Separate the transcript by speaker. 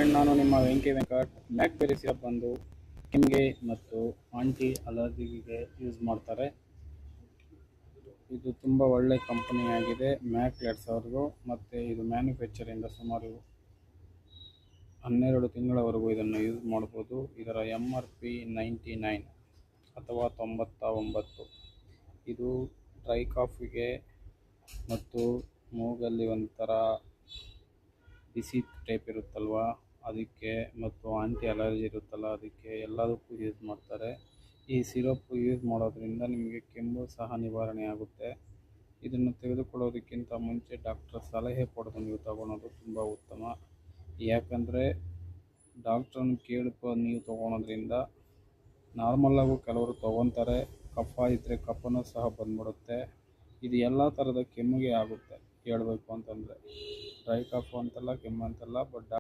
Speaker 1: Friend, ನಾನು ನಿಮ್ಮ Venkat. Black berry syrup ಬಂದು ಕೆಮ್ಮಿಗೆ ಮತ್ತು ಆಂಟಿ ಅಲರ್ಜಿಗೆ ಯೂಸ್ ಮಾಡ್ತಾರೆ. ಇದು ತುಂಬ ಒಳ್ಳೆ ಕಂಪನಿಯಾಗಿದೆ, ಮ್ಯಾಕ್ 2000 ಮತ್ತು ಇದು ಮ್ಯಾನುಫ್ಯಾಕ್ಚರಿಂದ ಸುಮಾರು 12 ತಿಂಗಳವರೆಗೂ ಇದನ್ನು ಯೂಸ್ ಮಾಡ್ಬೋದು. ಇದರ MRP 99 ಅಥವಾ 99. ಇದು ಡ್ರೈ ಕಾಫಿಗೆ ಮತ್ತು ಮೂಗಲ್ಲಿ ಒಂಥರ ಬಿಸಿ ಟೈಪ್ ಇರುತ್ತಲ್ವ ಅದಕ್ಕೆ, ಮತ್ತು ಆಂಟಿ ಅಲರ್ಜಿ ಇರುತ್ತಲ್ಲ ಅದಕ್ಕೆ ಎಲ್ಲದಕ್ಕೂ ಯೂಸ್ ಮಾಡ್ತಾರೆ. ಈ ಸಿರಪ್ ಯೂಸ್ ಮಾಡೋದ್ರಿಂದ ನಿಮಗೆ ಕೆಮ್ಮು ಸಹ ನಿವಾರಣೆ ಆಗುತ್ತೆ. ಇದನ್ನು ತೆಗೆದುಕೊಳ್ಳೋದಕ್ಕಿಂತ ಮುಂಚೆ ಡಾಕ್ಟರ್ ಸಲಹೆ ಪಡೆದು ನೀವು ತಗೊಳೋದು ತುಂಬ ಉತ್ತಮ. ಯಾಕಂದರೆ ಡಾಕ್ಟ್ರನ್ನು ಕೇಳಿಕೊಂಡು ನೀವು ತೊಗೊಳೋದ್ರಿಂದ ನಾರ್ಮಲ್ಲಾಗೂ ಕೆಲವರು ತೊಗೊತಾರೆ, ಕಫ ಇದ್ದರೆ ಕಫನೂ ಸಹ ಬಂದ್ಬಿಡುತ್ತೆ. ಇದು ಎಲ್ಲ ಥರದ ಕೆಮ್ಮಿಗೆ ಆಗುತ್ತೆ ಹೇಳಬೇಕು ಅಂತಂದರೆ, ಡ್ರೈ ಕಾಫು ಅಂತಲ್ಲ, ಕೆಮ್ಮು ಅಂತಲ್ಲ. ಬಟ್